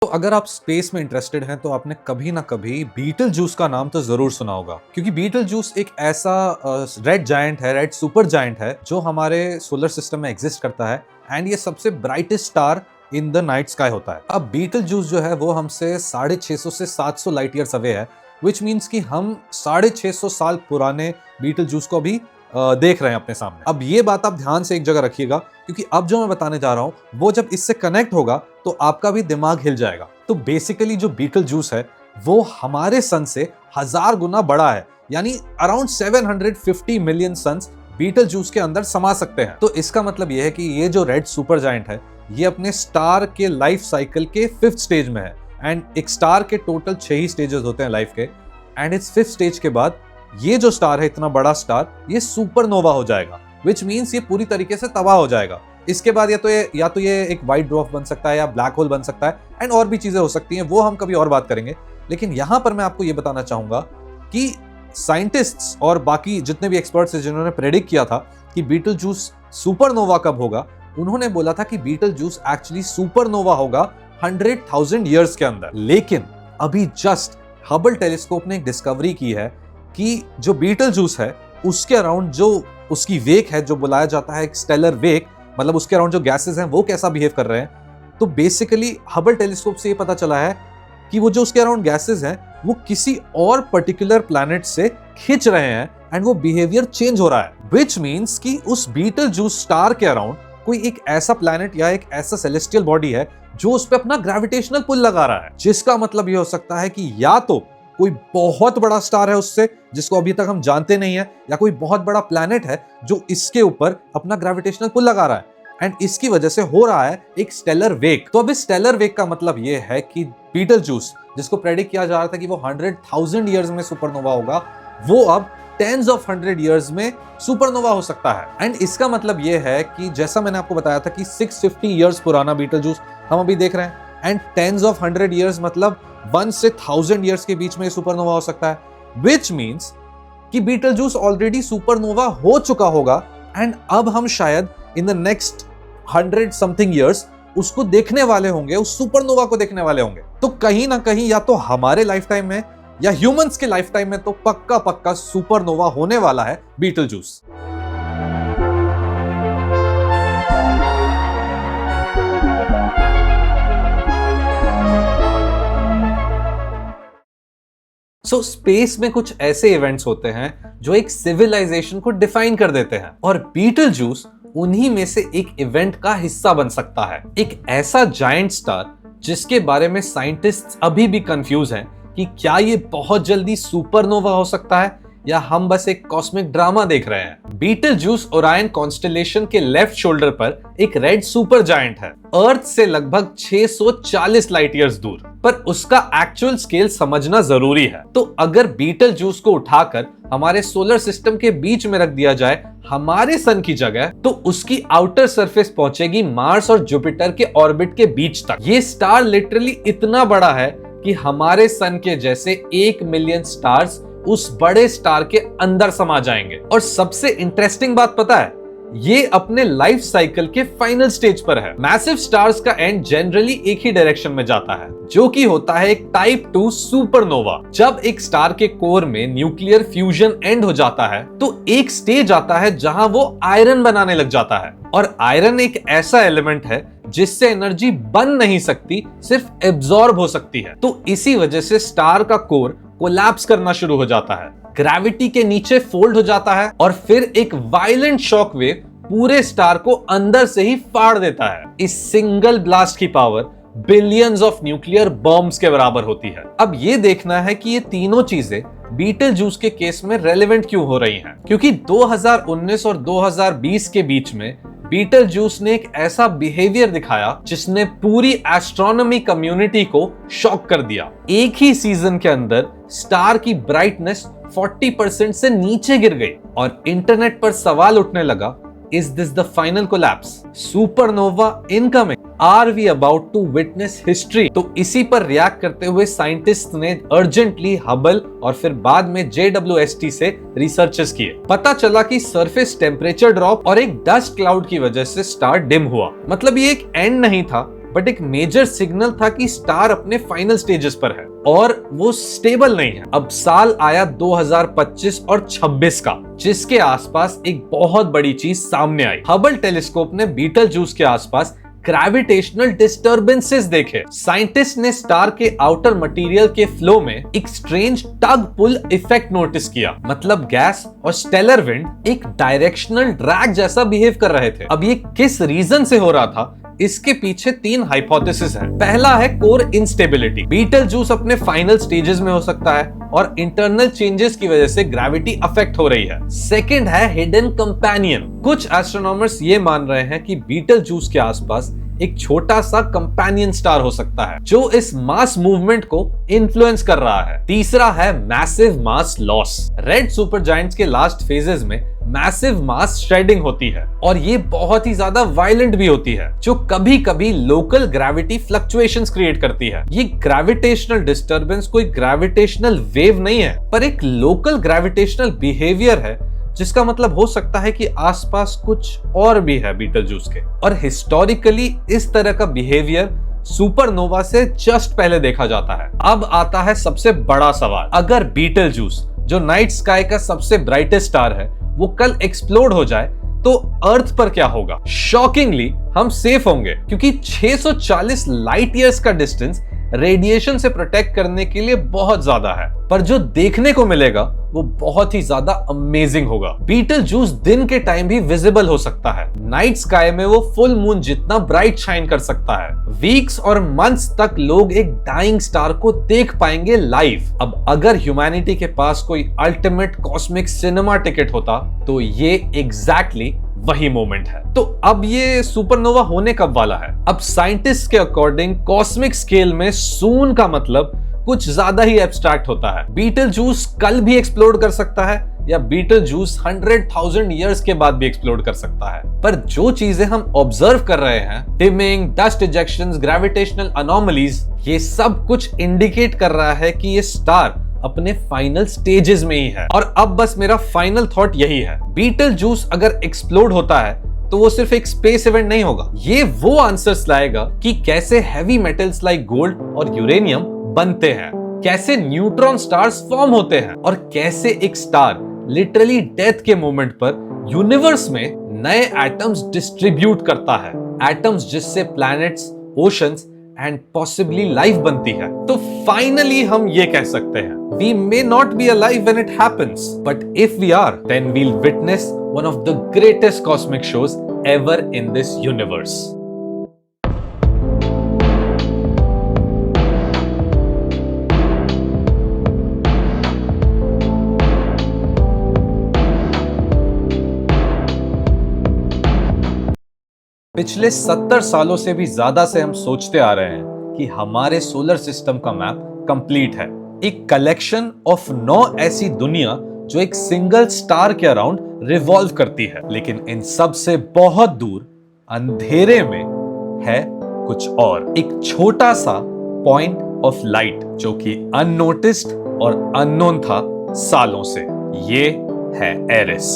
अगर आप स्पेस में इंटरेस्टेड हैं तो आपने कभी ना कभी बीटल जूस का नाम तो जरूर सुना होगा, क्योंकि बीटल जूस एक ऐसा रेड जायंट है, रेड सुपर जायंट है जो हमारे सोलर सिस्टम में एग्जिस्ट करता है एंड ये सबसे brightest star in the night sky होता है। अब बीटल जूस जो है वो हमसे 650 से 700 लाइट ईयर्स अवे है, विच मीन्स कि हम 650 साल पुराने बीटल जूस को अभी देख रहे हैं अपने सामने। अब ये बात आप ध्यान से एक जगह रखिएगा, क्योंकि अब जो मैं बताने जा रहा हूं वो जब इससे कनेक्ट होगा तो आपका भी दिमाग हिल जाएगा। तो बेसिकली जो बीटल जूस है वो हमारे सन से 1000 गुना बड़ा है, यानी around 750 million suns Betelgeuse के अंदर समा सकते हैं। तो इसका मतलब यह है कि ये जो रेड सुपर जायंट है ये अपने स्टार के लाइफ साइकिल के 5th स्टेज में है। एंड एक स्टार के टोटल 6 ही स्टेजेस होते हैं लाइफ के, एंड इस 5th स्टेज के बाद ये जो स्टार है, इतना बड़ा स्टार, ये सुपरनोवा हो जाएगा, विच मीन्स ये पूरी तरीके से तबाह हो जाएगा। इसके बाद या तो ये एक व्हाइट ड्वार्फ बन सकता है या ब्लैक होल बन सकता है, एंड और भी चीजें हो सकती हैं, वो हम कभी और बात करेंगे। लेकिन यहां पर मैं आपको ये बताना चाहूंगा कि साइंटिस्ट्स और बाकी जितने भी एक्सपर्ट्स हैं जिन्होंने प्रेडिक्ट किया था कि बीटल जूस सुपरनोवा कब होगा, उन्होंने बोला था कि बीटल जूस एक्चुअली सुपरनोवा होगा 100,000 ईयर्स के अंदर। लेकिन अभी जस्ट हबल टेलीस्कोप ने एक डिस्कवरी की है कि जो बीटल जूस है उसके अराउंड जो उसकी वेक है, जो बुलाया जाता है एक स्टेलर वेक, मतलब उसके अराउंड जो गैसेस हैं वो कैसा बिहेव कर रहे हैं। तो बेसिकली हबल टेलीस्कोप से ये पता चला है कि वो जो उसके अराउंड गैसेस हैं वो किसी और पर्टिकुलर प्लैनेट से खिंच रहे हैं एंड वो बिहेवियर चेंज हो रहा है, विच मीन्स कि उस बीटल जूस स्टार के अराउंड कोई एक ऐसा प्लैनेट या एक ऐसा सेलेस्टियल बॉडी है जो उस पे अपना ग्रेविटेशनल पुल लगा रहा है। जिसका मतलब ये हो सकता है कि या तो कोई बहुत बड़ा स्टार है उससे जिसको अभी तक हम जानते नहीं है, या कोई बहुत बड़ा प्लैनेट है जो इसके ऊपर अपना ग्रेविटेशनल पुल लगा रहा है, एंड इसकी वजह से हो रहा है एक स्टेलर वेक। तो अब इस स्टेलर वेक का मतलब ये है कि बीटल जूस, जिसको प्रेडिक्ट किया जा रहा था कि वो 100,000 ईयर्स में सुपरनोवा होगा, वो अब टेंस ऑफ 100 ईयर्स में सुपरनोवा हो सकता है। एंड इसका मतलब ये है कि जैसा मैंने आपको बताया था कि 650 ईयर्स पुराना बीटल जूस हम अभी देख रहे हैं, एंड टेंस ऑफ 100 ईयर्स मतलब 1 से 1000 ईयर्स के बीच में सुपरनोवा हो सकता है, विच मीन्स कि बीटल जूस ऑलरेडी सुपरनोवा हो चुका होगा, एंड अब हम शायद in the next 100 something years उसको देखने वाले होंगे, उस सुपरनोवा को देखने वाले होंगे। तो कहीं ना कहीं या तो हमारे लाइफ टाइम में या ह्यूमंस के लाइफ टाइम में तो पक्का सुपरनोवा होने वाला है बीटल जूस। सो स्पेस में कुछ ऐसे इवेंट्स होते हैं जो एक सिविलाइजेशन को डिफाइन कर देते हैं, और बीटल जूस उन्हीं में से एक इवेंट का हिस्सा बन सकता है। एक ऐसा जायंट स्टार जिसके बारे में साइंटिस्ट्स अभी भी कंफ्यूज हैं कि क्या ये बहुत जल्दी सुपरनोवा हो सकता है या हम बस एक कॉस्मिक ड्रामा देख रहे हैं। बीटल जूस ओरायन कॉन्स्टेलेशन के लेफ्ट शोल्डर पर एक रेड सुपर जायंट है, अर्थ से लगभग 640 लाइट ईयर्स दूर, पर उसका एक्चुअल स्केल समझना जरूरी है। तो अगर बीटल जूस को उठाकर हमारे सोलर सिस्टम के बीच में रख दिया जाए हमारे सन की जगह, तो उसकी आउटर सरफेस पहुंचेगी मार्स और जुपिटर के ऑर्बिट के बीच तक। ये स्टार लिटरली इतना बड़ा है कि हमारे सन के जैसे 1 मिलियन स्टार्स उस बड़े स्टार के अंदर समा जाएंगे। और सबसे इंटरेस्टिंग बात पता है, ये अपने लाइफ साइकिल के फाइनल स्टेज पर है। मैसिव स्टार्स का एंड जनरली एक ही डायरेक्शन में जाता है, जो कि होता है एक टाइप 2 सुपरनोवा। जब एक स्टार के कोर में न्यूक्लियर फ्यूजन एंड हो जाता है तो एक स्टेज आता है जहां वो आयरन बनाने लग जाता है, और आयरन एक ऐसा एलिमेंट है जिससे एनर्जी बन नहीं सकती, सिर्फ एब्जॉर्ब हो सकती है। तो इसी वजह से स्टार का कोर कोलैप्स करना शुरू हो जाता है, ग्रेविटी के नीचे फोल्ड हो जाता है, और फिर एक वायलेंट शॉक वेव पूरे स्टार को अंदर से ही फाड़ देता है। इस सिंगल ब्लास्ट की power billions of nuclear bombs के बराबर होती है। अब ये देखना है कि ये तीनों चीजें बीटल जूस के केस में रेलेवेंट क्यों हो रही हैं, क्योंकि 2019 और 2020 के बीच में बीटल जूस ने एक ऐसा बिहेवियर दिखाया जिसने पूरी एस्ट्रोनॉमी कम्युनिटी को शॉक कर दिया। एक ही सीजन के अंदर स्टार की ब्राइटनेस 40% से नीचे गिर गई, और इंटरनेट पर सवाल उठने लगा, is this the final collapse? Supernova incoming? Are we about to witness history? तो इसी पर रिएक्ट करते हुए साइंटिस्ट ने अर्जेंटली हबल और फिर बाद में JWST से रिसर्चेस किए। पता चला कि सरफेस टेम्परेचर ड्रॉप और एक डस्ट क्लाउड की वजह से स्टार डिम हुआ। मतलब ये एक एंड नहीं था, बट एक मेजर सिग्नल था कि स्टार अपने फाइनल स्टेजेस पर है और वो स्टेबल नहीं है। अब साल आया 2025 और 26 का, जिसके आसपास एक बहुत बड़ी चीज सामने आई। हबल टेलीस्कोप ने बीटलजूस के आसपास ग्रेविटेशनल डिस्टर्बेंसेस देखे। साइंटिस्ट ने स्टार के आउटर मटेरियल के फ्लो में एक स्ट्रेंज टग पुल इफेक्ट नोटिस किया। मतलब गैस और स्टेलर विंड एक डायरेक्शनल ड्रैग जैसा बिहेव कर रहे थे। अब ये किस रीजन से हो रहा था, इसके पीछे 3 हाइपोथेसिस है। पहला है कोर इंस्टेबिलिटी। बीटलजूस अपने फाइनल स्टेजेस में हो सकता है और इंटरनल चेंजेस की वजह से ग्रेविटी अफेक्ट हो रही है। सेकंड है हिडन कंपेनियन। कुछ एस्ट्रोनॉमर्स ये मान रहे हैं कि बीटलजूस के आसपास एक छोटा सा कंपेनियन स्टार हो सकता है जो इस मास मूवमेंट को इन्फ्लुएंस कर रहा है। तीसरा है massive mass loss. Red Super Giants के लास्ट फेजेस में मैसिव मास शेडिंग होती है और ये बहुत ही ज्यादा वायलेंट भी होती है, जो कभी कभी लोकल ग्रेविटी फ्लक्चुएशंस क्रिएट करती है। ये ग्रेविटेशनल डिस्टर्बेंस कोई ग्रेविटेशनल वेव नहीं है, पर एक लोकल ग्रेविटेशनल बिहेवियर है, जिसका मतलब हो सकता है कि आसपास कुछ और भी है बीटलजूस के। और हिस्टोरिकली इस तरह का बिहेवियर सुपरनोवा से जस्ट पहले देखा जाता है। अब आता है सबसे बड़ा सवाल, अगर बीटलजूस जो नाइट स्काई का सबसे ब्राइटेस्ट स्टार है वो कल एक्सप्लोड हो जाए तो अर्थ पर क्या होगा? शॉकिंगली हम सेफ होंगे, क्योंकि 640 लाइट ईयर्स का डिस्टेंस रेडिएशन से प्रोटेक्ट करने के लिए बहुत ज्यादा है। पर जो देखने को मिलेगा वो बहुत ही ज्यादा अमेजिंग होगा। बीटलजूस दिन के टाइम भी विजिबल हो सकता है। नाइट स्काई में वो फुल मून जितना ब्राइट शाइन कर सकता है। वीक्स और मंथ्स तक लोग एक डाइंग स्टार को देख पाएंगे लाइव। अब अगर ह्यूमैनिटी के पास कोई अल्टीमेट कॉस्मिक सिनेमा टिकट होता तो ये एग्जैक्टली वही मोमेंट है। तो अब ये सुपरनोवा होने कब वाला है? अब साइंटिस्ट के अकॉर्डिंग कॉस्मिक स्केल में सून का मतलब कुछ ज्यादा ही एब्स्ट्रैक्ट होता है। बीटलजूस कल भी एक्सप्लोड कर सकता है या बीटलजूस 100,000 इयर्स के बाद भी एक्सप्लोड कर सकता है। पर जो चीजें हम ऑब्जर्व कर रहे हैं, डिमिंग, डस्ट इजेक्शंस, ग्रेविटेशनल अनोमलीज, ये सब कुछ इंडिकेट कर रहा है कि ये स्टार अपने फाइनल स्टेजेस में ही है। और अब बस मेरा फाइनल थॉट यही है, बीटलजूस अगर एक्सप्लोड होता है तो वो सिर्फ एक स्पेस इवेंट नहीं होगा, ये वो आंसर्स लाएगा कि कैसे हैवी मेटल्स लाइक गोल्ड और यूरेनियम बनते हैं, कैसे न्यूट्रॉन स्टार्स फॉर्म होते हैं और कैसे एक स्टार लिटरली डेथ के मोमेंट पर यूनिवर्स में नए एटम्स डिस्ट्रीब्यूट करता है। एटम्स जिससे planets, oceans and possibly life बनती है। तो फाइनली हम ये कह सकते हैं, we may not be alive when it happens, but if we are, then we'll witness one of the greatest cosmic shows ever in this universe. पिछले 70 सालों से भी ज्यादा से हम सोचते आ रहे हैं कि हमारे सोलर सिस्टम का मैप कंप्लीट है, एक कलेक्शन ऑफ 9 ऐसी दुनिया जो एक सिंगल स्टार के अराउंड रिवॉल्व करती है। लेकिन इन सब से बहुत दूर अंधेरे में है कुछ और, एक छोटा सा पॉइंट ऑफ लाइट जो कि अननोटिस्ड और अननोन था सालों से। ये है एरिस।